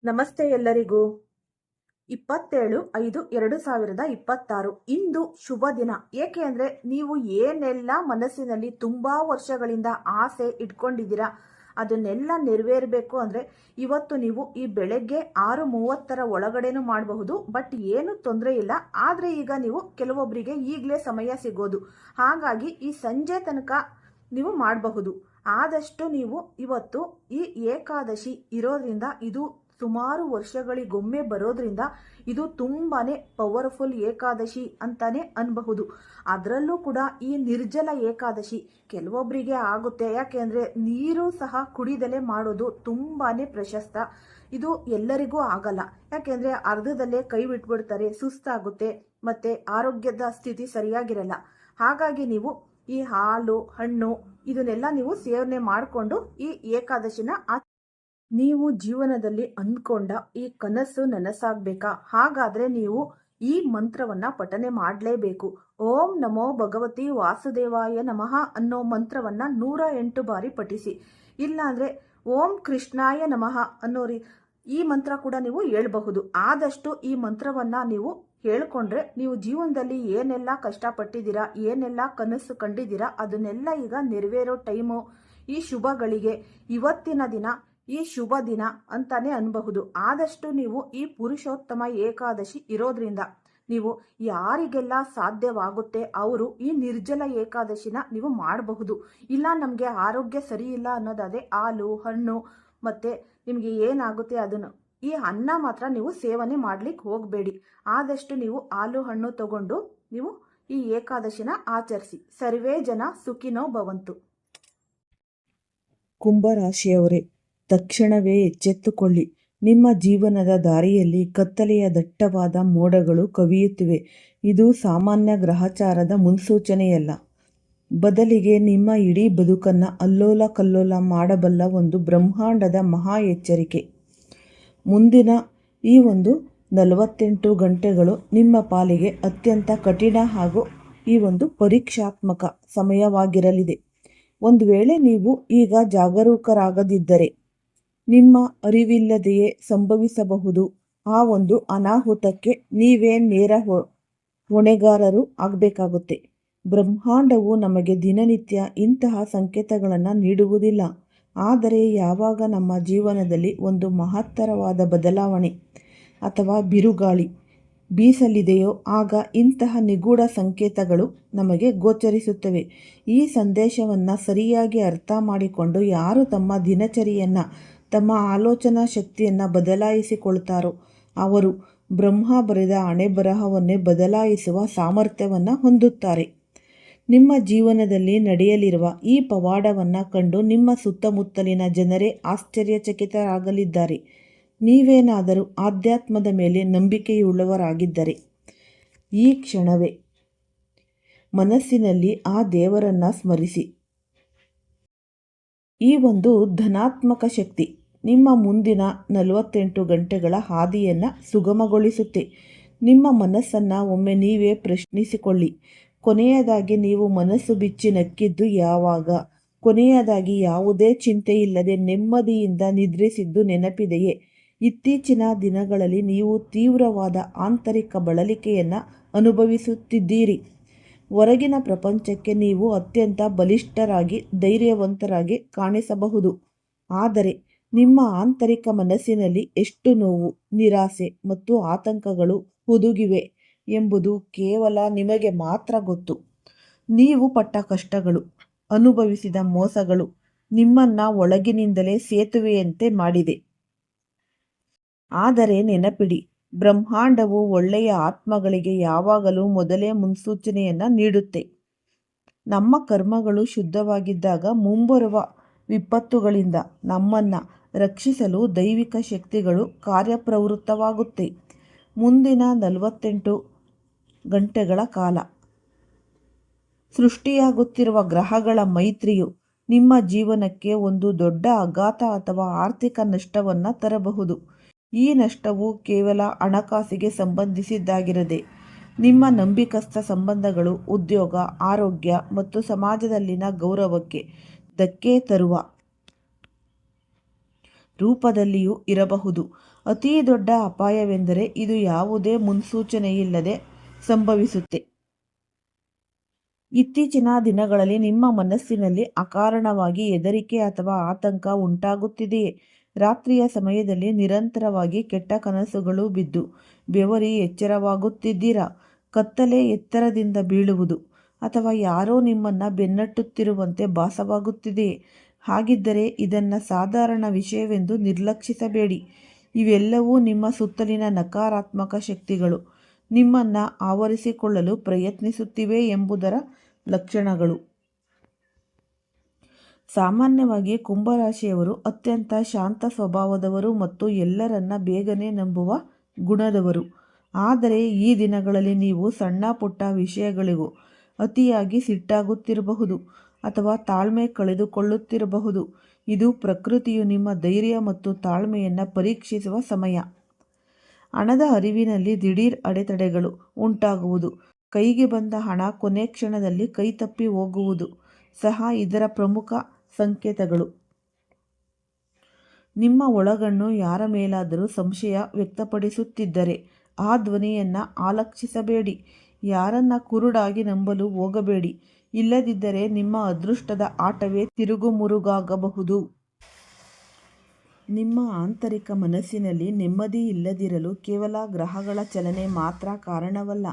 ನಮಸ್ತೆ ಎಲ್ಲರಿಗೂ. 27/5/2026 ಇಂದು ಶುಭ ದಿನ. ಏಕೆ ಅಂದರೆ ನೀವು ಏನೆಲ್ಲ ಮನಸ್ಸಿನಲ್ಲಿ ತುಂಬ ವರ್ಷಗಳಿಂದ ಆಸೆ ಇಟ್ಕೊಂಡಿದ್ದೀರಾ ಅದನ್ನೆಲ್ಲ ನೆರವೇರಬೇಕು ಅಂದರೆ ಇವತ್ತು ನೀವು ಈ ಬೆಳಗ್ಗೆ 6:30 ಒಳಗಡೆನೂ ಮಾಡಬಹುದು. ಬಟ್ ಏನು ತೊಂದರೆ ಇಲ್ಲ. ಆದರೆ ಈಗ ನೀವು ಕೆಲವೊಬ್ಬರಿಗೆ ಈಗಲೇ ಸಮಯ ಸಿಗೋದು, ಹಾಗಾಗಿ ಈ ಸಂಜೆ ತನಕ ನೀವು ಮಾಡಬಹುದು. ಆದಷ್ಟು ನೀವು ಇವತ್ತು ಈ ಏಕಾದಶಿ ಇರೋದ್ರಿಂದ, ಇದು ಸುಮಾರು ವರ್ಷಗಳಿಗೊಮ್ಮೆ ಬರೋದ್ರಿಂದ ಇದು ತುಂಬಾನೇ ಪವರ್ಫುಲ್ ಏಕಾದಶಿ ಅಂತಾನೆ ಅನ್ಬಹುದು. ಅದರಲ್ಲೂ ಕೂಡ ಈ ನಿರ್ಜಲ ಏಕಾದಶಿ ಕೆಲವೊಬ್ಬರಿಗೆ ಆಗುತ್ತೆ. ಯಾಕೆಂದ್ರೆ ನೀರು ಸಹ ಕುಡಿದಲೇ ಮಾಡೋದು ತುಂಬಾನೇ ಪ್ರಶಸ್ತ. ಇದು ಎಲ್ಲರಿಗೂ ಆಗಲ್ಲ. ಯಾಕೆಂದ್ರೆ ಅರ್ಧದಲ್ಲೇ ಕೈ ಬಿಟ್ಬಿಡ್ತಾರೆ, ಸುಸ್ತಾಗುತ್ತೆ, ಮತ್ತೆ ಆರೋಗ್ಯದ ಸ್ಥಿತಿ ಸರಿಯಾಗಿರಲ್ಲ. ಹಾಗಾಗಿ ನೀವು ಈ ಹಾಲು ಹಣ್ಣು ಇದನ್ನೆಲ್ಲ ನೀವು ಸೇವನೆ ಮಾಡಿಕೊಂಡು ಈ ಏಕಾದಶಿನ ನೀವು ಜೀವನದಲ್ಲಿ ಅಂದ್ಕೊಂಡ ಈ ಕನಸು ನನಸಾಗಬೇಕಾ? ಹಾಗಾದ್ರೆ ನೀವು ಈ ಮಂತ್ರವನ್ನ ಪಠನೆ ಮಾಡಲೇಬೇಕು. ಓಂ ನಮೋ ಭಗವತಿ ವಾಸುದೇವಾಯ ನಮಃ ಅನ್ನೋ ಮಂತ್ರವನ್ನ 108 ಬಾರಿ ಪಠಿಸಿ. ಇಲ್ಲಾಂದ್ರೆ ಓಂ ಕೃಷ್ಣಾಯ ನಮಃ ಅನ್ನೋ ಈ ಮಂತ್ರ ಕೂಡ ನೀವು ಹೇಳಬಹುದು. ಆದಷ್ಟು ಈ ಮಂತ್ರವನ್ನ ನೀವು ಹೇಳ್ಕೊಂಡ್ರೆ ನೀವು ಜೀವನದಲ್ಲಿ ಏನೆಲ್ಲ ಕಷ್ಟಪಟ್ಟಿದ್ದೀರಾ, ಏನೆಲ್ಲ ಕನಸು ಕಂಡಿದ್ದೀರಾ ಅದನ್ನೆಲ್ಲ ಈಗ ನೆರವೇರೋ ಟೈಮು. ಈ ಶುಭಗಳಿಗೆ ಇವತ್ತಿನ ದಿನ ಈ ಶುಭ ದಿನ ಅಂತಾನೆ ಅನ್ಬಹುದು. ಆದಷ್ಟು ನೀವು ಈ ಪುರುಷೋತ್ತಮ ಏಕಾದಶಿ ಇರೋದ್ರಿಂದ ನೀವು ಯಾರಿಗೆಲ್ಲ ಸಾಧ್ಯವಾಗುತ್ತೆ ಅವರು ಈ ನಿರ್ಜಲ ಏಕಾದಶಿನ ನೀವು ಮಾಡಬಹುದು. ಇಲ್ಲ ನಮಗೆ ಆರೋಗ್ಯ ಸರಿ ಇಲ್ಲ ಅನ್ನೋದಾದ್ರೆ ಹಾಲು ಹಣ್ಣು ಮತ್ತೆ ನಿಮಗೆ ಏನಾಗುತ್ತೆ ಅದನ್ನು, ಈ ಅನ್ನ ಮಾತ್ರ ನೀವು ಸೇವನೆ ಮಾಡ್ಲಿಕ್ಕೆ ಹೋಗಬೇಡಿ. ಆದಷ್ಟು ನೀವು ಹಾಲು ಹಣ್ಣು ತಗೊಂಡು ನೀವು ಈ ಏಕಾದಶಿನ ಆಚರಿಸಿ. ಸರ್ವೇ ಜನ ಸುಖಿನೋ ಭವಂತು. ಕುಂಭರಾಶಿಯವರೇ, ತಕ್ಷಣವೇ ಎಚ್ಚೆತ್ತುಕೊಳ್ಳಿ. ನಿಮ್ಮ ಜೀವನದ ದಾರಿಯಲ್ಲಿ ಕತ್ತಲೆಯ ದಟ್ಟವಾದ ಮೋಡಗಳು ಕವಿಯುತ್ತಿವೆ. ಇದು ಸಾಮಾನ್ಯ ಗ್ರಹಚಾರದ ಮುನ್ಸೂಚನೆಯಲ್ಲ, ಬದಲಿಗೆ ನಿಮ್ಮ ಇಡೀ ಬದುಕನ್ನು ಅಲ್ಲೋಲ ಕಲ್ಲೋಲ ಮಾಡಬಲ್ಲ ಒಂದು ಬ್ರಹ್ಮಾಂಡದ ಮಹಾ ಎಚ್ಚರಿಕೆ. ಮುಂದಿನ ಈ ಒಂದು 48 ಗಂಟೆಗಳು ನಿಮ್ಮ ಪಾಲಿಗೆ ಅತ್ಯಂತ ಕಠಿಣ ಹಾಗೂ ಈ ಒಂದು ಪರೀಕ್ಷಾತ್ಮಕ ಸಮಯವಾಗಿರಲಿದೆ. ಒಂದು ವೇಳೆ ನೀವು ಈಗ ಜಾಗರೂಕರಾಗದಿದ್ದರೆ ನಿಮ್ಮ ಅರಿವಿಲ್ಲದೆಯೇ ಸಂಭವಿಸಬಹುದು ಆ ಒಂದು ಅನಾಹುತಕ್ಕೆ ನೀವೇ ನೇರ ಹೊಣೆಗಾರರು ಆಗಬೇಕಾಗುತ್ತೆ. ಬ್ರಹ್ಮಾಂಡವು ನಮಗೆ ದಿನನಿತ್ಯ ಇಂತಹ ಸಂಕೇತಗಳನ್ನು ನೀಡುವುದಿಲ್ಲ. ಆದರೆ ಯಾವಾಗ ನಮ್ಮ ಜೀವನದಲ್ಲಿ ಒಂದು ಮಹತ್ತರವಾದ ಬದಲಾವಣೆ ಅಥವಾ ಬಿರುಗಾಳಿ ಬೀಸಲಿದೆಯೋ ಆಗ ಇಂತಹ ನಿಗೂಢ ಸಂಕೇತಗಳು ನಮಗೆ ಗೋಚರಿಸುತ್ತವೆ. ಈ ಸಂದೇಶವನ್ನು ಸರಿಯಾಗಿ ಅರ್ಥ ಮಾಡಿಕೊಂಡು ಯಾರು ತಮ್ಮ ದಿನಚರಿಯನ್ನು, ತಮ್ಮ ಆಲೋಚನಾ ಶಕ್ತಿಯನ್ನು ಬದಲಾಯಿಸಿಕೊಳ್ತಾರೋ ಅವರು ಬ್ರಹ್ಮ ಬರೆದ ಹಣೆಬರಹವನ್ನೇ ಬದಲಾಯಿಸುವ ಸಾಮರ್ಥ್ಯವನ್ನು ಹೊಂದುತ್ತಾರೆ. ನಿಮ್ಮ ಜೀವನದಲ್ಲಿ ನಡೆಯಲಿರುವ ಈ ಪವಾಡವನ್ನು ಕಂಡು ನಿಮ್ಮ ಸುತ್ತಮುತ್ತಲಿನ ಜನರೇ ಆಶ್ಚರ್ಯಚಕಿತರಾಗಲಿದ್ದಾರೆ. ನೀವೇನಾದರೂ ಆಧ್ಯಾತ್ಮದ ಮೇಲೆ ನಂಬಿಕೆಯುಳ್ಳವರಾಗಿದ್ದರೆ ಈ ಕ್ಷಣವೇ ಮನಸ್ಸಿನಲ್ಲಿ ಆ ದೇವರನ್ನು ಸ್ಮರಿಸಿ. ಈ ಒಂದು ಧನಾತ್ಮಕ ಶಕ್ತಿ ನಿಮ್ಮ ಮುಂದಿನ 48 ಗಂಟೆಗಳ ಹಾದಿಯನ್ನು ಸುಗಮಗೊಳಿಸುತ್ತೆ. ನಿಮ್ಮ ಮನಸ್ಸನ್ನು ಒಮ್ಮೆ ನೀವೇ ಪ್ರಶ್ನಿಸಿಕೊಳ್ಳಿ. ಕೊನೆಯದಾಗಿ ನೀವು ಮನಸ್ಸು ಬಿಚ್ಚಿ ನಕ್ಕಿದ್ದು ಯಾವಾಗ? ಕೊನೆಯದಾಗಿ ಯಾವುದೇ ಚಿಂತೆಯಿಲ್ಲದೆ ನೆಮ್ಮದಿಯಿಂದ ನಿದ್ರಿಸಿದ್ದು ನೆನಪಿದೆಯೇ? ಇತ್ತೀಚಿನ ದಿನಗಳಲ್ಲಿ ನೀವು ತೀವ್ರವಾದ ಆಂತರಿಕ ಬಳಲಿಕೆಯನ್ನು ಅನುಭವಿಸುತ್ತಿದ್ದೀರಿ. ಹೊರಗಿನ ಪ್ರಪಂಚಕ್ಕೆ ನೀವು ಅತ್ಯಂತ ಬಲಿಷ್ಠರಾಗಿ ಧೈರ್ಯವಂತರಾಗಿ ಕಾಣಿಸಬಹುದು. ಆದರೆ ನಿಮ್ಮ ಆಂತರಿಕ ಮನಸ್ಸಿನಲ್ಲಿ ಎಷ್ಟು ನೋವು, ನಿರಾಸೆ ಮತ್ತು ಆತಂಕಗಳು ಹುದುಗಿವೆ ಎಂಬುದು ಕೇವಲ ನಿಮಗೆ ಮಾತ್ರ ಗೊತ್ತು. ನೀವು ಪಟ್ಟ ಕಷ್ಟಗಳು, ಅನುಭವಿಸಿದ ಮೋಸಗಳು ನಿಮ್ಮನ್ನು ಒಳಗಿನಿಂದಲೇ ಸೇತುವೆಯಂತೆ ಮಾಡಿದೆ. ಆದರೆ ನೆನಪಿಡಿ, ಬ್ರಹ್ಮಾಂಡವು ಒಳ್ಳೆಯ ಆತ್ಮಗಳಿಗೆ ಯಾವಾಗಲೂ ಮೊದಲೇ ಮುನ್ಸೂಚನೆಯನ್ನು ನೀಡುತ್ತೆ. ನಮ್ಮ ಕರ್ಮಗಳು ಶುದ್ಧವಾಗಿದ್ದಾಗ ಮುಂಬರುವ ವಿಪತ್ತುಗಳಿಂದ ನಮ್ಮನ್ನು ರಕ್ಷಿಸಲು ದೈವಿಕ ಶಕ್ತಿಗಳು ಕಾರ್ಯಪ್ರವೃತ್ತವಾಗುತ್ತೆ. ಮುಂದಿನ 48 ಗಂಟೆಗಳ ಕಾಲ ಸೃಷ್ಟಿಯಾಗುತ್ತಿರುವ ಗ್ರಹಗಳ ಮೈತ್ರಿಯು ನಿಮ್ಮ ಜೀವನಕ್ಕೆ ಒಂದು ದೊಡ್ಡ ಆಘಾತ ಅಥವಾ ಆರ್ಥಿಕ ನಷ್ಟವನ್ನು ತರಬಹುದು. ಈ ನಷ್ಟವು ಕೇವಲ ಹಣಕಾಸಿಗೆ ಸಂಬಂಧಿಸಿದ್ದಾಗಿರದೆ ನಿಮ್ಮ ನಂಬಿಕಸ್ಥ ಸಂಬಂಧಗಳು, ಉದ್ಯೋಗ, ಆರೋಗ್ಯ ಮತ್ತು ಸಮಾಜದಲ್ಲಿನ ಗೌರವಕ್ಕೆ ಧಕ್ಕೆ ತರುವ ರೂಪದಲ್ಲಿಯೂ ಇರಬಹುದು. ಅತೀ ದೊಡ್ಡ ಅಪಾಯವೆಂದರೆ ಇದು ಯಾವುದೇ ಮುನ್ಸೂಚನೆಯಿಲ್ಲದೆ ಸಂಭವಿಸುತ್ತೆ. ಇತ್ತೀಚಿನ ದಿನಗಳಲ್ಲಿ ನಿಮ್ಮ ಮನಸ್ಸಿನಲ್ಲಿ ಅಕಾರಣವಾಗಿ ಹೆದರಿಕೆ ಅಥವಾ ಆತಂಕ ಉಂಟಾಗುತ್ತಿದೆಯೇ? ರಾತ್ರಿಯ ಸಮಯದಲ್ಲಿ ನಿರಂತರವಾಗಿ ಕೆಟ್ಟ ಕನಸುಗಳು ಬಿದ್ದು ಬೆವರಿ ಎಚ್ಚರವಾಗುತ್ತಿದ್ದೀರಾ? ಕತ್ತಲೆ ಎತ್ತರದಿಂದ ಬೀಳುವುದು ಅಥವಾ ಯಾರೋ ನಿಮ್ಮನ್ನು ಬೆನ್ನಟ್ಟುತ್ತಿರುವಂತೆ ಭಾಸವಾಗುತ್ತಿದೆಯೇ? ಹಾಗಿದ್ದರೆ ಇದನ್ನು ಸಾಧಾರಣ ವಿಷಯವೆಂದು ನಿರ್ಲಕ್ಷಿಸಬೇಡಿ. ಇವೆಲ್ಲವೂ ನಿಮ್ಮ ಸುತ್ತಲಿನ ನಕಾರಾತ್ಮಕ ಶಕ್ತಿಗಳು ನಿಮ್ಮನ್ನು ಆವರಿಸಿಕೊಳ್ಳಲು ಪ್ರಯತ್ನಿಸುತ್ತಿವೆ ಎಂಬುದರ ಲಕ್ಷಣಗಳು. ಸಾಮಾನ್ಯವಾಗಿ ಕುಂಭರಾಶಿಯವರು ಅತ್ಯಂತ ಶಾಂತ ಸ್ವಭಾವದವರು ಮತ್ತು ಎಲ್ಲರನ್ನ ಬೇಗನೆ ನಂಬುವ ಗುಣದವರು. ಆದರೆ ಈ ದಿನಗಳಲ್ಲಿ ನೀವು ಸಣ್ಣ ಪುಟ್ಟ ವಿಷಯಗಳಿಗೂ ಅತಿಯಾಗಿ ಸಿಟ್ಟಾಗುತ್ತಿರಬಹುದು ಅಥವಾ ತಾಳ್ಮೆ ಕಳೆದುಕೊಳ್ಳುತ್ತಿರಬಹುದು. ಇದು ಪ್ರಕೃತಿಯು ನಿಮ್ಮ ಧೈರ್ಯ ಮತ್ತು ತಾಳ್ಮೆಯನ್ನು ಪರೀಕ್ಷಿಸುವ ಸಮಯ. ಹಣದ ಹರಿವಿನಲ್ಲಿ ದಿಢೀರ್ ಅಡೆತಡೆಗಳು ಉಂಟಾಗುವುದು, ಕೈಗೆ ಬಂದ ಹಣ ಕೊನೆ ಕ್ಷಣದಲ್ಲಿ ಕೈತಪ್ಪಿ ಹೋಗುವುದು ಸಹ ಇದರ ಪ್ರಮುಖ ಸಂಕೇತಗಳು. ನಿಮ್ಮ ಒಳಗಣ್ಣು ಯಾರ ಮೇಲಾದರೂ ಸಂಶಯ ವ್ಯಕ್ತಪಡಿಸುತ್ತಿದ್ದರೆ ಆ ಧ್ವನಿಯನ್ನು ಆಲಕ್ಷಿಸಬೇಡಿ. ಯಾರನ್ನ ಕುರುಡಾಗಿ ನಂಬಲು ಹೋಗಬೇಡಿ. ಇಲ್ಲದಿದ್ದರೆ ನಿಮ್ಮ ಅದೃಷ್ಟದ ಆಟವೇ ತಿರುಗುಮುರುಗಾಗಬಹುದು. ನಿಮ್ಮ ಆಂತರಿಕ ಮನಸ್ಸಿನಲ್ಲಿ ನೆಮ್ಮದಿ ಇಲ್ಲದಿರಲು ಕೇವಲ ಗ್ರಹಗಳ ಚಲನೆ ಮಾತ್ರ ಕಾರಣವಲ್ಲ.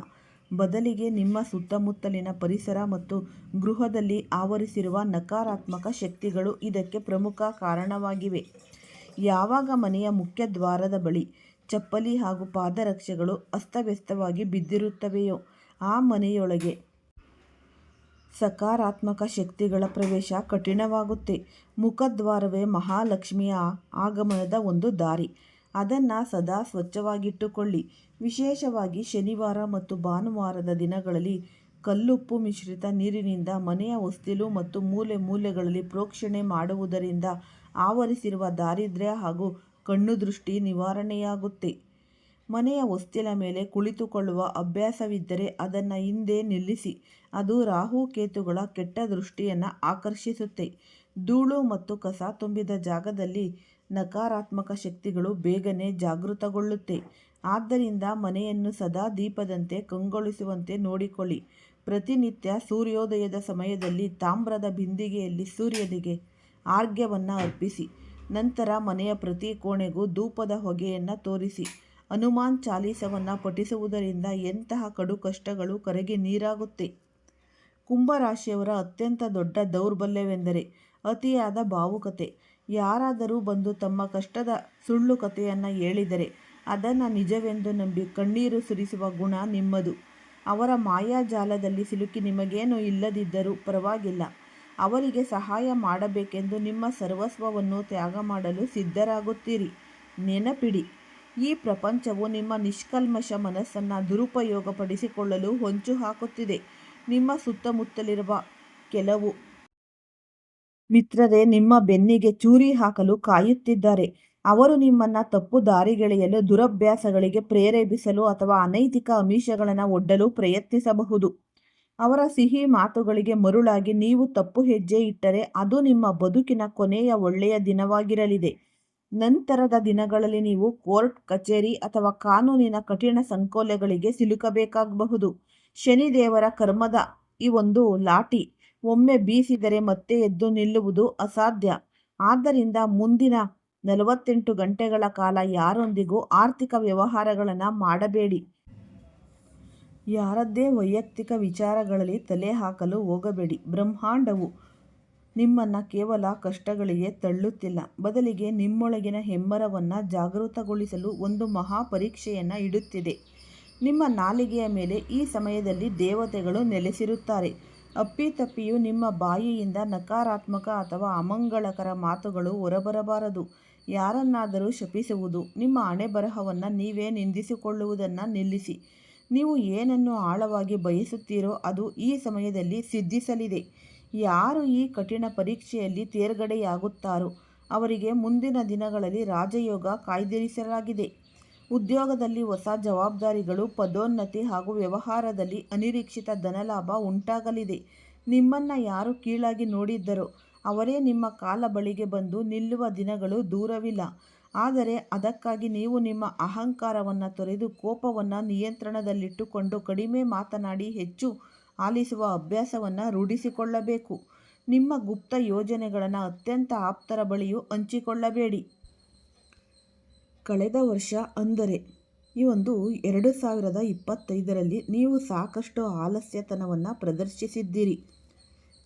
ಬದಲಿಗೆ ನಿಮ್ಮ ಸುತ್ತಮುತ್ತಲಿನ ಪರಿಸರ ಮತ್ತು ಗೃಹದಲ್ಲಿ ಆವರಿಸಿರುವ ನಕಾರಾತ್ಮಕ ಶಕ್ತಿಗಳು ಇದಕ್ಕೆ ಪ್ರಮುಖ ಕಾರಣವಾಗಿವೆ. ಯಾವಾಗ ಮನೆಯ ಮುಖ್ಯ ದ್ವಾರದ ಬಳಿ ಚಪ್ಪಲಿ ಹಾಗೂ ಪಾದರಕ್ಷೆಗಳು ಅಸ್ತವ್ಯಸ್ತವಾಗಿ ಬಿದ್ದಿರುತ್ತವೆಯೋ ಆ ಮನೆಯೊಳಗೆ ಸಕಾರಾತ್ಮಕ ಶಕ್ತಿಗಳ ಪ್ರವೇಶ ಕಠಿಣವಾಗುತ್ತೆ. ಮುಖದ್ವಾರವೇ ಮಹಾಲಕ್ಷ್ಮಿಯ ಆಗಮನದ ಒಂದು ದಾರಿ. ಅದನ್ನು ಸದಾ ಸ್ವಚ್ಛವಾಗಿಟ್ಟುಕೊಳ್ಳಿ. ವಿಶೇಷವಾಗಿ ಶನಿವಾರ ಮತ್ತು ಭಾನುವಾರದ ದಿನಗಳಲ್ಲಿ ಕಲ್ಲುಪ್ಪು ಮಿಶ್ರಿತ ನೀರಿನಿಂದ ಮನೆಯ ಹೊಸ್ತಿಲು ಮತ್ತು ಮೂಲೆ ಮೂಲೆಗಳಲ್ಲಿ ಪ್ರೋಕ್ಷಣೆ ಮಾಡುವುದರಿಂದ ಆವರಿಸಿರುವ ದಾರಿದ್ರ್ಯ ಹಾಗೂ ಕಣ್ಣು ದೃಷ್ಟಿ ನಿವಾರಣೆಯಾಗುತ್ತೆ. ಮನೆಯ ಹೊಸ್ತಿಲ ಮೇಲೆ ಕುಳಿತುಕೊಳ್ಳುವ ಅಭ್ಯಾಸವಿದ್ದರೆ ಅದನ್ನು ಹಿಂದೆ ನಿಲ್ಲಿಸಿ. ಅದು ರಾಹು ಕೇತುಗಳ ಕೆಟ್ಟ ದೃಷ್ಟಿಯನ್ನು ಆಕರ್ಷಿಸುತ್ತೆ. ಧೂಳು ಮತ್ತು ಕಸ ತುಂಬಿದ ಜಾಗದಲ್ಲಿ ನಕಾರಾತ್ಮಕ ಶಕ್ತಿಗಳು ಬೇಗನೆ ಜಾಗೃತಗೊಳ್ಳುತ್ತೆ. ಆದ್ದರಿಂದ ಮನೆಯನ್ನು ಸದಾ ದೀಪದಂತೆ ಕಂಗೊಳಿಸುವಂತೆ ನೋಡಿಕೊಳ್ಳಿ. ಪ್ರತಿನಿತ್ಯ ಸೂರ್ಯೋದಯದ ಸಮಯದಲ್ಲಿ ತಾಮ್ರದ ಬಿಂದಿಗೆಯಲ್ಲಿ ಸೂರ್ಯನಿಗೆ ಆರ್ಘ್ಯವನ್ನು ಅರ್ಪಿಸಿ. ನಂತರ ಮನೆಯ ಪ್ರತಿ ಕೋಣೆಗೂ ಧೂಪದ ಹೊಗೆಯನ್ನು ತೋರಿಸಿ. ಹನುಮಾನ್ ಚಾಲೀಸವನ್ನು ಪಠಿಸುವುದರಿಂದ ಎಂತಹ ಕಡು ಕಷ್ಟಗಳು ಕರಗಿ ನೀರಾಗುತ್ತೆ. ಕುಂಭರಾಶಿಯವರ ಅತ್ಯಂತ ದೊಡ್ಡ ದೌರ್ಬಲ್ಯವೆಂದರೆ ಅತಿಯಾದ ಭಾವುಕತೆ. ಯಾರಾದರೂ ಬಂದು ತಮ್ಮ ಕಷ್ಟದ ಸುಳ್ಳು ಕಥೆಯನ್ನು ಹೇಳಿದರೆ ಅದನ್ನು ನಿಜವೆಂದು ನಂಬಿ ಕಣ್ಣೀರು ಸುರಿಸುವ ಗುಣ ನಿಮ್ಮದು. ಅವರ ಮಾಯಾಜಾಲದಲ್ಲಿ ಸಿಲುಕಿ ನಿಮಗೇನು ಇಲ್ಲದಿದ್ದರೂ ಪರವಾಗಿಲ್ಲ, ಅವರಿಗೆ ಸಹಾಯ ಮಾಡಬೇಕೆಂದು ನಿಮ್ಮ ಸರ್ವಸ್ವವನ್ನು ತ್ಯಾಗ ಮಾಡಲು ಸಿದ್ಧರಾಗುತ್ತೀರಿ. ನೆನಪಿಡಿ, ಈ ಪ್ರಪಂಚವು ನಿಮ್ಮ ನಿಷ್ಕಲ್ಮಶ ಮನಸ್ಸನ್ನು ದುರುಪಯೋಗಪಡಿಸಿಕೊಳ್ಳಲು ಹೊಂಚು ಹಾಕುತ್ತಿದೆ. ನಿಮ್ಮ ಸುತ್ತಮುತ್ತಲಿರುವ ಕೆಲವು ಮಿತ್ರರೇ ನಿಮ್ಮ ಬೆನ್ನಿಗೆ ಚೂರಿ ಹಾಕಲು ಕಾಯುತ್ತಿದ್ದಾರೆ. ಅವರು ನಿಮ್ಮನ್ನು ತಪ್ಪು ದಾರಿಗೆಳೆಯಲು, ದುರಭ್ಯಾಸಗಳಿಗೆ ಪ್ರೇರೇಪಿಸಲು ಅಥವಾ ಅನೈತಿಕ ಆಮಿಷಗಳನ್ನು ಒಡ್ಡಲು ಪ್ರಯತ್ನಿಸಬಹುದು. ಅವರ ಸಿಹಿ ಮಾತುಗಳಿಗೆ ಮರುಳಾಗಿ ನೀವು ತಪ್ಪು ಹೆಜ್ಜೆ ಇಟ್ಟರೆ ಅದು ನಿಮ್ಮ ಬದುಕಿನ ಕೊನೆಯ ಒಳ್ಳೆಯ ದಿನವಾಗಿರಲಿದೆ. ನಂತರದ ದಿನಗಳಲ್ಲಿ ನೀವು ಕೋರ್ಟ್ ಕಚೇರಿ ಅಥವಾ ಕಾನೂನಿನ ಕಠಿಣ ಸಂಕೋಲೆಗಳಿಗೆ ಸಿಲುಕಬೇಕಾಗಬಹುದು. ಶನಿದೇವರ ಕರ್ಮದ ಈ ಒಂದು ಲಾಠಿ ಒಮ್ಮೆ ಬೀಸಿದರೆ ಮತ್ತೆ ಎದ್ದು ನಿಲ್ಲುವುದು ಅಸಾಧ್ಯ. ಆದ್ದರಿಂದ ಮುಂದಿನ 48 ಗಂಟೆಗಳ ಕಾಲ ಯಾರೊಂದಿಗೂ ಆರ್ಥಿಕ ವ್ಯವಹಾರಗಳನ್ನು ಮಾಡಬೇಡಿ. ಯಾರದ್ದೇ ವೈಯಕ್ತಿಕ ವಿಚಾರಗಳಲ್ಲಿ ತಲೆ ಹಾಕಲು ಹೋಗಬೇಡಿ. ಬ್ರಹ್ಮಾಂಡವು ನಿಮ್ಮನ್ನು ಕೇವಲ ಕಷ್ಟಗಳಿಗೆ ತಳ್ಳುತ್ತಿಲ್ಲ, ಬದಲಿಗೆ ನಿಮ್ಮೊಳಗಿನ ಹೆಮ್ಮರವನ್ನು ಜಾಗೃತಗೊಳಿಸಲು ಒಂದು ಮಹಾಪರೀಕ್ಷೆಯನ್ನು ಇಡುತ್ತಿದೆ. ನಿಮ್ಮ ನಾಲಿಗೆಯ ಮೇಲೆ ಈ ಸಮಯದಲ್ಲಿ ದೇವತೆಗಳು ನೆಲೆಸಿರುತ್ತಾರೆ. ಅಪ್ಪಿತಪ್ಪಿಯೂ ನಿಮ್ಮ ಬಾಯಿಯಿಂದ ನಕಾರಾತ್ಮಕ ಅಥವಾ ಅಮಂಗಳಕರ ಮಾತುಗಳು ಹೊರಬರಬಾರದು. ಯಾರನ್ನಾದರೂ ಶಪಿಸುವುದು, ನಿಮ್ಮ ಹಣೆಬರಹವನ್ನು ನೀವೇ ನಿಂದಿಸಿಕೊಳ್ಳುವುದನ್ನು ನಿಲ್ಲಿಸಿ. ನೀವು ಏನನ್ನು ಆಳವಾಗಿ ಬಯಸುತ್ತೀರೋ ಅದು ಈ ಸಮಯದಲ್ಲಿ ಸಿದ್ಧಿಸಲಿದೆ. ಯಾರು ಈ ಕಠಿಣ ಪರೀಕ್ಷೆಯಲ್ಲಿ ತೇರ್ಗಡೆಯಾಗುತ್ತಾರೋ ಅವರಿಗೆ ಮುಂದಿನ ದಿನಗಳಲ್ಲಿ ರಾಜಯೋಗ ಕಾಯ್ದಿರಿಸಲಾಗಿದೆ. ಉದ್ಯೋಗದಲ್ಲಿ ಹೊಸ ಜವಾಬ್ದಾರಿಗಳು, ಪದೋನ್ನತಿ ಹಾಗೂ ವ್ಯವಹಾರದಲ್ಲಿ ಅನಿರೀಕ್ಷಿತ ಧನಲಾಭ ಉಂಟಾಗಲಿದೆ. ನಿಮ್ಮನ್ನು ಯಾರು ಕೀಳಾಗಿ ನೋಡಿದ್ದರೋ ಅವರೇ ನಿಮ್ಮ ಕಾಲ ಬಳಿಗೆ ಬಂದು ನಿಲ್ಲುವ ದಿನಗಳು ದೂರವಿಲ್ಲ. ಆದರೆ ಅದಕ್ಕಾಗಿ ನೀವು ನಿಮ್ಮ ಅಹಂಕಾರವನ್ನು ತೊರೆದು ಕೋಪವನ್ನು ನಿಯಂತ್ರಣದಲ್ಲಿಟ್ಟುಕೊಂಡು ಕಡಿಮೆ ಮಾತನಾಡಿ ಹೆಚ್ಚು ಆಲಿಸುವ ಅಭ್ಯಾಸವನ್ನು ರೂಢಿಸಿಕೊಳ್ಳಬೇಕು. ನಿಮ್ಮ ಗುಪ್ತ ಯೋಜನೆಗಳನ್ನು ಅತ್ಯಂತ ಆಪ್ತರ ಬಳಿಯೂ ಹಂಚಿಕೊಳ್ಳಬೇಡಿ. ಕಳೆದ ವರ್ಷ ಅಂದರೆ 2025ರಲ್ಲಿ ನೀವು ಸಾಕಷ್ಟು ಆಲಸ್ಯತನವನ್ನು ಪ್ರದರ್ಶಿಸಿದ್ದೀರಿ.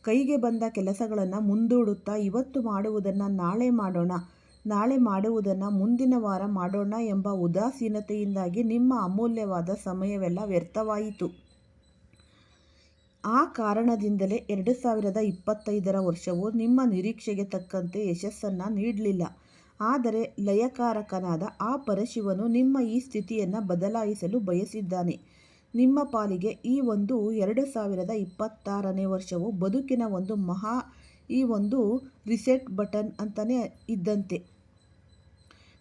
ಕೈಗೆ ಬಂದ ಕೆಲಸಗಳನ್ನು ಮುಂದೂಡುತ್ತಾ ಇವತ್ತು ಮಾಡುವುದನ್ನು ನಾಳೆ ಮಾಡೋಣ, ನಾಳೆ ಮಾಡುವುದನ್ನು ಮುಂದಿನ ವಾರ ಮಾಡೋಣ ಎಂಬ ಉದಾಸೀನತೆಯಿಂದಾಗಿ ನಿಮ್ಮ ಅಮೂಲ್ಯವಾದ ಸಮಯವೆಲ್ಲ ವ್ಯರ್ಥವಾಯಿತು. ಆ ಕಾರಣದಿಂದಲೇ 2025ರ ವರ್ಷವು ನಿಮ್ಮ ನಿರೀಕ್ಷೆಗೆ ತಕ್ಕಂತೆ ಯಶಸ್ಸನ್ನು ನೀಡಲಿಲ್ಲ. ಆದರೆ ಲಯಕಾರಕನಾದ ಆ ಪರಶಿವನು ನಿಮ್ಮ ಈ ಸ್ಥಿತಿಯನ್ನು ಬದಲಾಯಿಸಲು ಬಯಸಿದ್ದಾನೆ. ನಿಮ್ಮ ಪಾಲಿಗೆ ಈ 2026ನೇ ವರ್ಷವು ಬದುಕಿನ ಒಂದು ರಿಸೆಟ್ ಬಟನ್ ಅಂತಲೇ ಇದ್ದಂತೆ.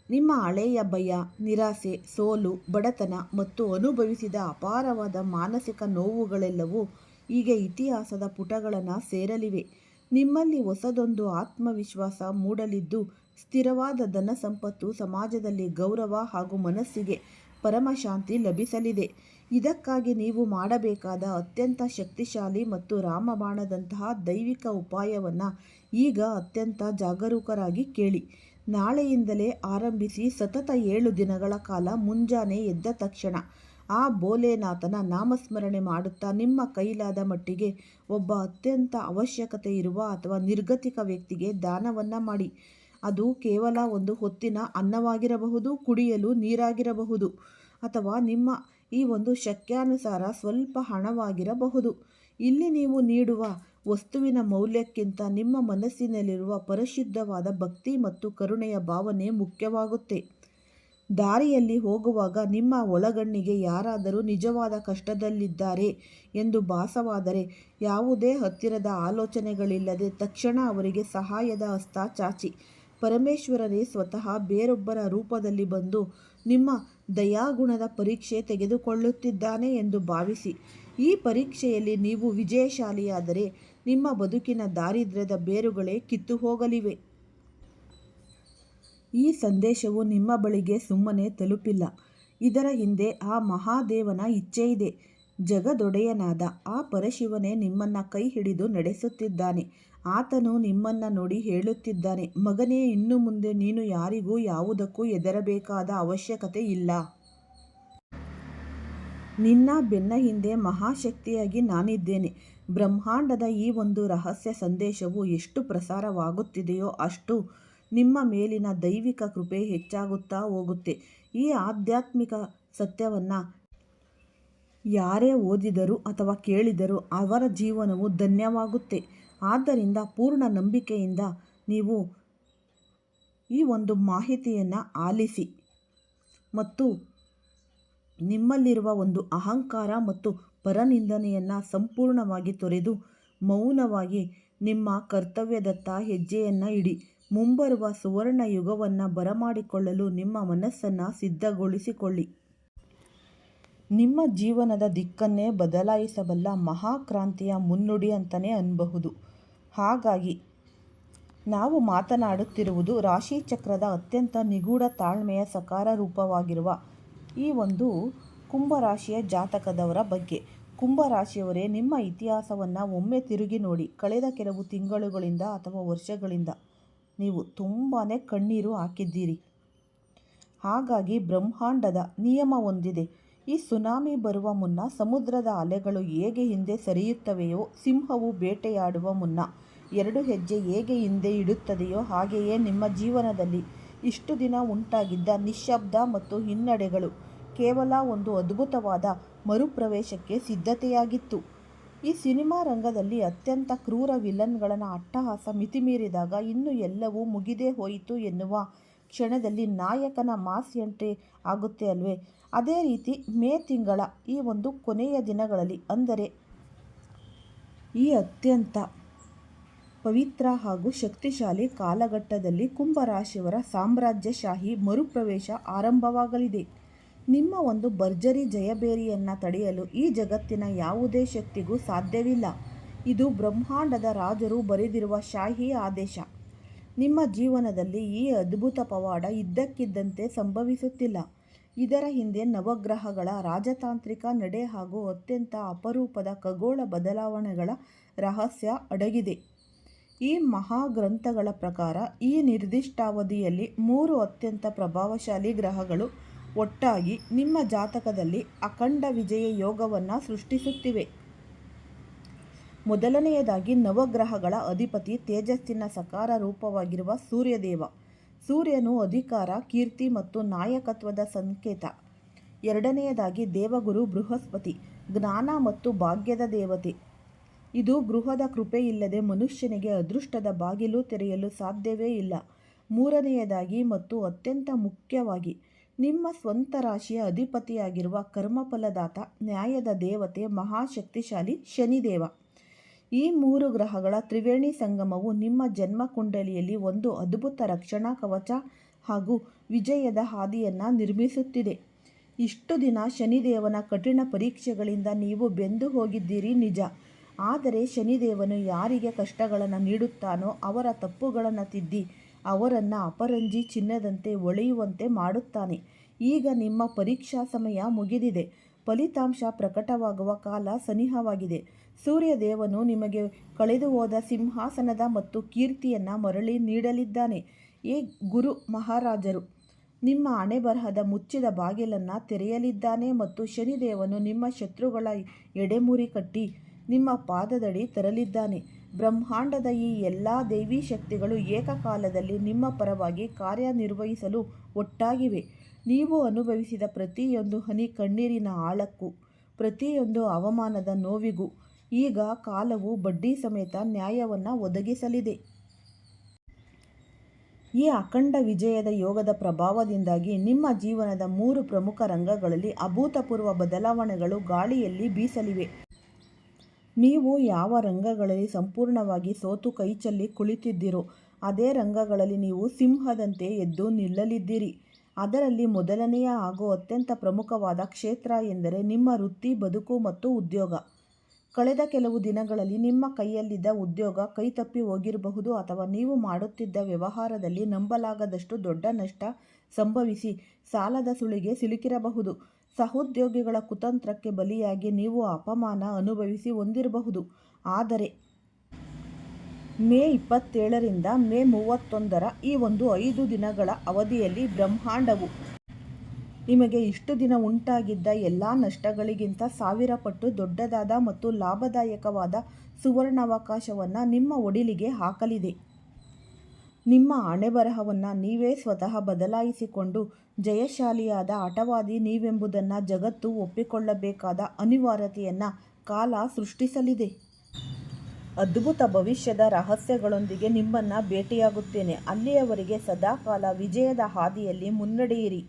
ನಿಮ್ಮ ಹಳೆಯ ಭಯ, ನಿರಾಸೆ, ಸೋಲು, ಬಡತನ ಮತ್ತು ಅನುಭವಿಸಿದ ಅಪಾರವಾದ ಮಾನಸಿಕ ನೋವುಗಳೆಲ್ಲವೂ ಈಗ ಇತಿಹಾಸದ ಪುಟಗಳನ್ನು ಸೇರಲಿವೆ. ನಿಮ್ಮಲ್ಲಿ ಹೊಸದೊಂದು ಆತ್ಮವಿಶ್ವಾಸ ಮೂಡಲಿದ್ದು, ಸ್ಥಿರವಾದ ಧನ ಸಂಪತ್ತು, ಸಮಾಜದಲ್ಲಿ ಗೌರವ ಹಾಗೂ ಮನಸ್ಸಿಗೆ ಪರಮಶಾಂತಿ ಲಭಿಸಲಿದೆ. ಇದಕ್ಕಾಗಿ ನೀವು ಮಾಡಬೇಕಾದ ಅತ್ಯಂತ ಶಕ್ತಿಶಾಲಿ ಮತ್ತು ರಾಮಬಾಣದಂತಹ ದೈವಿಕ ಉಪಾಯವನ್ನು ಈಗ ಅತ್ಯಂತ ಜಾಗರೂಕರಾಗಿ ಕೇಳಿ. ನಾಳೆಯಿಂದಲೇ ಆರಂಭಿಸಿ ಸತತ 7 ದಿನಗಳ ಕಾಲ ಮುಂಜಾನೆ ಎದ್ದ ತಕ್ಷಣ ಆ ಭೋಲೆನಾಥನ ನಾಮಸ್ಮರಣೆ ಮಾಡುತ್ತಾ ನಿಮ್ಮ ಕೈಲಾದ ಮಟ್ಟಿಗೆ ಒಬ್ಬ ಅತ್ಯಂತ ಅವಶ್ಯಕತೆ ಇರುವ ಅಥವಾ ನಿರ್ಗತಿಕ ವ್ಯಕ್ತಿಗೆ ದಾನವನ್ನು ಮಾಡಿ. ಅದು ಕೇವಲ ಒಂದು ಹೊತ್ತಿನ ಅನ್ನವಾಗಿರಬಹುದು, ಕುಡಿಯಲು ನೀರಾಗಿರಬಹುದು, ಅಥವಾ ನಿಮ್ಮ ಈ ಶಕ್ಯಾನುಸಾರ ಸ್ವಲ್ಪ ಹಣವಾಗಿರಬಹುದು. ಇಲ್ಲಿ ನೀವು ನೀಡುವ ವಸ್ತುವಿನ ಮೌಲ್ಯಕ್ಕಿಂತ ನಿಮ್ಮ ಮನಸ್ಸಿನಲ್ಲಿರುವ ಪರಿಶುದ್ಧವಾದ ಭಕ್ತಿ ಮತ್ತು ಕರುಣೆಯ ಭಾವನೆ ಮುಖ್ಯವಾಗುತ್ತೆ. ದಾರಿಯಲ್ಲಿ ಹೋಗುವಾಗ ನಿಮ್ಮ ಒಳಗಣ್ಣಿಗೆ ಯಾರಾದರೂ ನಿಜವಾದ ಕಷ್ಟದಲ್ಲಿದ್ದಾರೆ ಎಂದು ಭಾಸವಾದರೆ ಯಾವುದೇ ಹತ್ತಿರದ ಆಲೋಚನೆಗಳಿಲ್ಲದೆ ತಕ್ಷಣ ಅವರಿಗೆ ಸಹಾಯದ ಹಸ್ತ ಚಾಚಿ. ಪರಮೇಶ್ವರನೇ ಸ್ವತಃ ಬೇರೊಬ್ಬರ ರೂಪದಲ್ಲಿ ಬಂದು ನಿಮ್ಮ ದಯಾಗುಣದ ಪರೀಕ್ಷೆ ತೆಗೆದುಕೊಳ್ಳುತ್ತಿದ್ದಾನೆ ಎಂದು ಭಾವಿಸಿ. ಈ ಪರೀಕ್ಷೆಯಲ್ಲಿ ನೀವು ವಿಜಯಶಾಲಿಯಾದರೆ ನಿಮ್ಮ ಬದುಕಿನ ದಾರಿದ್ರ್ಯದ ಬೇರುಗಳೇ ಕಿತ್ತು ಹೋಗಲಿವೆ. ಈ ಸಂದೇಶವು ನಿಮ್ಮ ಬಳಿಗೆ ಸುಮ್ಮನೆ ತಲುಪಿಲ್ಲ. ಇದರ ಹಿಂದೆ ಆ ಮಹಾದೇವನ ಇಚ್ಛೆಯಿದೆ. ಜಗದೊಡೆಯನಾದ ಆ ಪರಶಿವನೇ ನಿಮ್ಮನ್ನು ಕೈ ಹಿಡಿದು ನಡೆಸುತ್ತಿದ್ದಾನೆ. ಆತನು ನಿಮ್ಮನ್ನು ನೋಡಿ ಹೇಳುತ್ತಿದ್ದಾನೆ, ಮಗನೇ, ಇನ್ನು ಮುಂದೆ ನೀನು ಯಾರಿಗೂ ಯಾವುದಕ್ಕೂ ಹೆದರಬೇಕಾದ ಅವಶ್ಯಕತೆ ಇಲ್ಲ. ನಿನ್ನ ಬೆನ್ನ ಹಿಂದೆ ಮಹಾಶಕ್ತಿಯಾಗಿ ನಾನಿದ್ದೇನೆ. ಬ್ರಹ್ಮಾಂಡದ ಈ ರಹಸ್ಯ ಸಂದೇಶವು ಎಷ್ಟು ಪ್ರಸಾರವಾಗುತ್ತಿದೆಯೋ ಅಷ್ಟು ನಿಮ್ಮ ಮೇಲಿನ ದೈವಿಕ ಕೃಪೆ ಹೆಚ್ಚಾಗುತ್ತಾ ಹೋಗುತ್ತೆ. ಈ ಆಧ್ಯಾತ್ಮಿಕ ಸತ್ಯವನ್ನು ಯಾರೇ ಓದಿದರೂ ಅಥವಾ ಕೇಳಿದರೂ ಅವರ ಜೀವನವು ಧನ್ಯವಾಗುತ್ತೆ. ಆದ್ದರಿಂದ ಪೂರ್ಣ ನಂಬಿಕೆಯಿಂದ ನೀವು ಈ ಮಾಹಿತಿಯನ್ನು ಆಲಿಸಿ ಮತ್ತು ನಿಮ್ಮಲ್ಲಿರುವ ಅಹಂಕಾರ ಮತ್ತು ಪರನಿಂದನೆಯನ್ನು ಸಂಪೂರ್ಣವಾಗಿ ತೊರೆದು ಮೌನವಾಗಿ ನಿಮ್ಮ ಕರ್ತವ್ಯದತ್ತ ಹೆಜ್ಜೆಯನ್ನು ಇಡಿ. ಮುಂಬರುವ ಸುವರ್ಣ ಯುಗವನ್ನು ಬರಮಾಡಿಕೊಳ್ಳಲು ನಿಮ್ಮ ಮನಸ್ಸನ್ನು ಸಿದ್ಧಗೊಳಿಸಿಕೊಳ್ಳಿ. ನಿಮ್ಮ ಜೀವನದ ದಿಕ್ಕನ್ನೇ ಬದಲಾಯಿಸಬಲ್ಲ ಮಹಾಕ್ರಾಂತಿಯ ಮುನ್ನುಡಿ ಅಂತಲೇ ಅನ್ನಬಹುದು. ಹಾಗಾಗಿ ನಾವು ಮಾತನಾಡುತ್ತಿರುವುದು ರಾಶಿಚಕ್ರದ ಅತ್ಯಂತ ನಿಗೂಢ ತಾಳ್ಮೆಯ ಸಕಾರ ರೂಪವಾಗಿರುವ ಈ ಕುಂಭರಾಶಿಯ ಜಾತಕದವರ ಬಗ್ಗೆ. ಕುಂಭರಾಶಿಯವರೇ, ನಿಮ್ಮ ಇತಿಹಾಸವನ್ನು ಒಮ್ಮೆ ತಿರುಗಿ ನೋಡಿ. ಕಳೆದ ಕೆಲವು ತಿಂಗಳುಗಳಿಂದ ಅಥವಾ ವರ್ಷಗಳಿಂದ ನೀವು ತುಂಬಾ ಕಣ್ಣೀರು ಹಾಕಿದ್ದೀರಿ. ಹಾಗಾಗಿ ಬ್ರಹ್ಮಾಂಡದ ನಿಯಮ ಹೊಂದಿದೆ. ಈ ಸುನಾಮಿ ಬರುವ ಮುನ್ನ ಸಮುದ್ರದ ಅಲೆಗಳು ಹೇಗೆ ಹಿಂದೆ ಸರಿಯುತ್ತವೆಯೋ, ಸಿಂಹವು ಬೇಟೆಯಾಡುವ ಮುನ್ನ 2 ಹೆಜ್ಜೆ ಹೇಗೆ ಹಿಂದೆ ಇಡುತ್ತದೆಯೋ, ಹಾಗೆಯೇ ನಿಮ್ಮ ಜೀವನದಲ್ಲಿ ಇಷ್ಟು ದಿನ ಉಂಟಾಗಿದ್ದ ನಿಶ್ಶಬ್ದ ಮತ್ತು ಹಿನ್ನಡೆಗಳು ಕೇವಲ ಅದ್ಭುತವಾದ ಮರುಪ್ರವೇಶಕ್ಕೆ ಸಿದ್ಧತೆಯಾಗಿತ್ತು. ಈ ಸಿನಿಮಾ ರಂಗದಲ್ಲಿ ಅತ್ಯಂತ ಕ್ರೂರ ವಿಲನ್ಗಳ ಅಟ್ಟಹಾಸ ಮಿತಿಮೀರಿದಾಗ ಇನ್ನು ಎಲ್ಲವೂ ಮುಗಿದೇ ಹೋಯಿತು ಎನ್ನುವ ಕ್ಷಣದಲ್ಲಿ ನಾಯಕನ ಮಾಸ್ ಎಂಟ್ರಿ ಆಗುತ್ತೆ ಅಲ್ವೇ. ಅದೇ ರೀತಿ ಮೇ ತಿಂಗಳ ಈ ಕೊನೆಯ ದಿನಗಳಲ್ಲಿ, ಅಂದರೆ ಈ ಅತ್ಯಂತ ಪವಿತ್ರ ಹಾಗೂ ಶಕ್ತಿಶಾಲಿ ಕಾಲಘಟ್ಟದಲ್ಲಿ ಕುಂಭರಾಶಿಯವರ ಸಾಮ್ರಾಜ್ಯಶಾಹಿ ಮರುಪ್ರವೇಶ ಆರಂಭವಾಗಲಿದೆ. ನಿಮ್ಮ ಭರ್ಜರಿ ಜಯಭೇರಿಯನ್ನು ತಡೆಯಲು ಈ ಜಗತ್ತಿನ ಯಾವುದೇ ಶಕ್ತಿಗೂ ಸಾಧ್ಯವಿಲ್ಲ. ಇದು ಬ್ರಹ್ಮಾಂಡದ ರಾಜರು ಬರೆದಿರುವ ಶಾಹಿ ಆದೇಶ. ನಿಮ್ಮ ಜೀವನದಲ್ಲಿ ಈ ಅದ್ಭುತ ಪವಾಡ ಇದ್ದಕ್ಕಿದ್ದಂತೆ ಸಂಭವಿಸುತ್ತಿಲ್ಲ. ಇದರ ಹಿಂದೆ ನವಗ್ರಹಗಳ ರಾಜತಾಂತ್ರಿಕ ನಡೆ ಹಾಗೂ ಅತ್ಯಂತ ಅಪರೂಪದ ಖಗೋಳ ಬದಲಾವಣೆಗಳ ರಹಸ್ಯ ಅಡಗಿದೆ. ಈ ಮಹಾಗ್ರಂಥಗಳ ಪ್ರಕಾರ ಈ ನಿರ್ದಿಷ್ಟಾವಧಿಯಲ್ಲಿ 3 ಅತ್ಯಂತ ಪ್ರಭಾವಶಾಲಿ ಗ್ರಹಗಳು ಒಟ್ಟಾಗಿ ನಿಮ್ಮ ಜಾತಕದಲ್ಲಿ ಅಖಂಡ ವಿಜಯ ಯೋಗವನ್ನು ಸೃಷ್ಟಿಸುತ್ತಿವೆ. ಮೊದಲನೆಯದಾಗಿ, ನವಗ್ರಹಗಳ ಅಧಿಪತಿ ತೇಜಸ್ಸಿನ ಸಕಾರ ರೂಪವಾಗಿರುವ ಸೂರ್ಯದೇವ. ಸೂರ್ಯನು ಅಧಿಕಾರ, ಕೀರ್ತಿ ಮತ್ತು ನಾಯಕತ್ವದ ಸಂಕೇತ. ಎರಡನೆಯದಾಗಿ, ದೇವಗುರು ಬೃಹಸ್ಪತಿ, ಜ್ಞಾನ ಮತ್ತು ಭಾಗ್ಯದ ದೇವತೆ. ಇದು ಗೃಹದ ಕೃಪೆ ಇಲ್ಲದೆ ಮನುಷ್ಯನಿಗೆ ಅದೃಷ್ಟದ ಬಾಗಿಲು ತೆರೆಯಲು ಸಾಧ್ಯವೇ ಇಲ್ಲ. ಮೂರನೆಯದಾಗಿ ಮತ್ತು ಅತ್ಯಂತ ಮುಖ್ಯವಾಗಿ, ನಿಮ್ಮ ಸ್ವಂತ ರಾಶಿಯ ಅಧಿಪತಿಯಾಗಿರುವ ಕರ್ಮಫಲದಾತ, ನ್ಯಾಯದ ದೇವತೆ, ಮಹಾಶಕ್ತಿಶಾಲಿ ಶನಿದೇವ. ಈ 3 ಗ್ರಹಗಳ ತ್ರಿವೇಣಿ ಸಂಗಮವು ನಿಮ್ಮ ಜನ್ಮ ಕುಂಡಲಿಯಲ್ಲಿ ಒಂದು ಅದ್ಭುತ ರಕ್ಷಣಾ ಕವಚ ಹಾಗೂ ವಿಜಯದ ಹಾದಿಯನ್ನು ನಿರ್ಮಿಸುತ್ತಿದೆ. ಇಷ್ಟು ದಿನ ಶನಿದೇವನ ಕಠಿಣ ಪರೀಕ್ಷೆಗಳಿಂದ ನೀವು ಬೆಂದು ಹೋಗಿದ್ದೀರಿ ನಿಜ. ಆದರೆ ಶನಿದೇವನು ಯಾರಿಗೆ ಕಷ್ಟಗಳನ್ನು ನೀಡುತ್ತಾನೋ ಅವರ ತಪ್ಪುಗಳನ್ನು ತಿದ್ದಿ ಅವರನ್ನು ಅಪರಂಜಿ ಚಿನ್ನದಂತೆ ಹೊಳೆಯುವಂತೆ ಮಾಡುತ್ತಾನೆ. ಈಗ ನಿಮ್ಮ ಪರೀಕ್ಷಾ ಸಮಯ ಮುಗಿದಿದೆ. ಫಲಿತಾಂಶ ಪ್ರಕಟವಾಗುವ ಕಾಲ ಸನಿಹವಾಗಿದೆ. ಸೂರ್ಯದೇವನು ನಿಮಗೆ ಕಳೆದು ಹೋದ ಸಿಂಹಾಸನದ ಮತ್ತು ಕೀರ್ತಿಯನ್ನು ಮರಳಿ ನೀಡಲಿದ್ದಾನೆ. ಗುರು ಮಹಾರಾಜರು ನಿಮ್ಮ ಹಣೆಬರಹದ ಮುಚ್ಚಿದ ಬಾಗಿಲನ್ನು ತೆರೆಯಲಿದ್ದಾನೆ ಮತ್ತು ಶನಿದೇವನು ನಿಮ್ಮ ಶತ್ರುಗಳ ಎಡೆಮುರಿ ಕಟ್ಟಿ ನಿಮ್ಮ ಪಾದದಡಿ ತರಲಿದ್ದಾನೆ. ಬ್ರಹ್ಮಾಂಡದ ಈ ಎಲ್ಲ ದೈವೀ ಶಕ್ತಿಗಳು ಏಕಕಾಲದಲ್ಲಿ ನಿಮ್ಮ ಪರವಾಗಿ ಕಾರ್ಯನಿರ್ವಹಿಸಲು ಒಟ್ಟಾಗಿವೆ. ನೀವು ಅನುಭವಿಸಿದ ಪ್ರತಿಯೊಂದು ಹನಿ ಕಣ್ಣೀರಿನ ಆಳಕ್ಕೂ ಪ್ರತಿಯೊಂದು ಅವಮಾನದ ನೋವಿಗೂ ಈಗ ಕಾಲವು ಬಡ್ಡಿ ಸಮೇತ ನ್ಯಾಯವನ್ನು ಒದಗಿಸಲಿದೆ. ಈ ಅಖಂಡ ವಿಜಯದ ಯೋಗದ ಪ್ರಭಾವದಿಂದಾಗಿ ನಿಮ್ಮ ಜೀವನದ 3 ಪ್ರಮುಖ ರಂಗಗಳಲ್ಲಿ ಅಭೂತಪೂರ್ವ ಬದಲಾವಣೆಗಳು ಗಾಳಿಯಲ್ಲಿ ಬೀಸಲಿವೆ. ನೀವು ಯಾವ ರಂಗಗಳಲ್ಲಿ ಸಂಪೂರ್ಣವಾಗಿ ಸೋತು ಕೈಚೆಲ್ಲಿ ಕುಳಿತಿದ್ದೀರೋ ಅದೇ ರಂಗಗಳಲ್ಲಿ ನೀವು ಸಿಂಹದಂತೆ ಎದ್ದು ನಿಲ್ಲಲಿದ್ದೀರಿ. ಅದರಲ್ಲಿ ಮೊದಲನೆಯ ಹಾಗೂ ಅತ್ಯಂತ ಪ್ರಮುಖವಾದ ಕ್ಷೇತ್ರ ಎಂದರೆ ನಿಮ್ಮ ವೃತ್ತಿ, ಬದುಕು ಮತ್ತು ಉದ್ಯೋಗ. ಕಳೆದ ಕೆಲವು ದಿನಗಳಲ್ಲಿ ನಿಮ್ಮ ಕೈಯಲ್ಲಿದ್ದ ಉದ್ಯೋಗ ಕೈತಪ್ಪಿ ಹೋಗಿರಬಹುದು ಅಥವಾ ನೀವು ಮಾಡುತ್ತಿದ್ದ ವ್ಯವಹಾರದಲ್ಲಿ ನಂಬಲಾಗದಷ್ಟು ದೊಡ್ಡ ನಷ್ಟ ಸಂಭವಿಸಿ ಸಾಲದ ಸುಳಿಗೆ ಸಿಲುಕಿರಬಹುದು. ಸಹೋದ್ಯೋಗಿಗಳ ಕುತಂತ್ರಕ್ಕೆ ಬಲಿಯಾಗಿ ನೀವು ಅಪಮಾನ ಅನುಭವಿಸಿ ಹೊಂದಿರಬಹುದು. ಆದರೆ ಮೇ 27ರಿಂದ ಮೇ 31ರ ಈ ಒಂದು 5 ದಿನಗಳ ಅವಧಿಯಲ್ಲಿ ಬ್ರಹ್ಮಾಂಡವು ನಿಮಗೆ ಇಷ್ಟು ದಿನ ಉಂಟಾಗಿದ್ದ ಎಲ್ಲ ನಷ್ಟಗಳಿಗಿಂತ 1000 ಪಟ್ಟು ದೊಡ್ಡದಾದ ಮತ್ತು ಲಾಭದಾಯಕವಾದ ಸುವರ್ಣಾವಕಾಶವನ್ನು ನಿಮ್ಮ ಒಡಿಲಿಗೆ ಹಾಕಲಿದೆ. ನಿಮ್ಮ ಹಣೆಬರಹವನ್ನು ನೀವೇ ಸ್ವತಃ ಬದಲಾಯಿಸಿಕೊಂಡು ಜಯಶಾಲಿಯಾದ ಹಠವಾದಿ ನೀವೆಂಬುದನ್ನು ಜಗತ್ತು ಒಪ್ಪಿಕೊಳ್ಳಬೇಕಾದ ಅನಿವಾರ್ಯತೆಯನ್ನು ಕಾಲ ಸೃಷ್ಟಿಸಲಿದೆ. ಅದ್ಭುತ ಭವಿಷ್ಯದ ರಹಸ್ಯಗಳೊಂದಿಗೆ ನಿಮ್ಮನ್ನು ಭೇಟಿಯಾಗುತ್ತೇನೆ. ಅಲ್ಲಿಯವರೆಗೆ ಸದಾಕಾಲ ವಿಜಯದ ಹಾದಿಯಲ್ಲಿ ಮುನ್ನಡೆಯಿರಿ.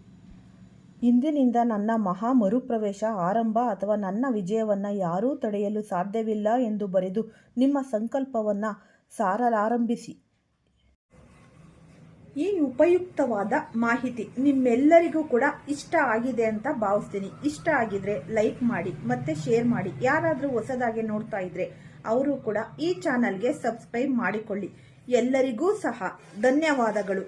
ಇಂದಿನಿಂದ ನನ್ನ ಮಹಾ ಮರುಪ್ರವೇಶ ಆರಂಭ ಅಥವಾ ನನ್ನ ವಿಜಯವನ್ನು ಯಾರೂ ತಡೆಯಲು ಸಾಧ್ಯವಿಲ್ಲ ಎಂದು ಬರೆದು ನಿಮ್ಮ ಸಂಕಲ್ಪವನ್ನು ಸಾರಲಾರಂಭಿಸಿ. ಈ ಉಪಯುಕ್ತವಾದ ಮಾಹಿತಿ ನಿಮ್ಮೆಲ್ಲರಿಗೂ ಕೂಡ ಇಷ್ಟ ಆಗಿದೆ ಅಂತ ಭಾವಿಸ್ತೀನಿ. ಇಷ್ಟ ಆಗಿದ್ರೆ ಲೈಕ್ ಮಾಡಿ ಮತ್ತೆ ಶೇರ್ ಮಾಡಿ. ಯಾರಾದರೂ ಹೊಸದಾಗಿ ನೋಡ್ತಾ ಇದ್ರೆ ಅವರು ಕೂಡ ಈ ಚಾನಲ್ಗೆ ಸಬ್ಸ್ಕ್ರೈಬ್ ಮಾಡಿಕೊಳ್ಳಿ. ಎಲ್ಲರಿಗೂ ಸಹ ಧನ್ಯವಾದಗಳು.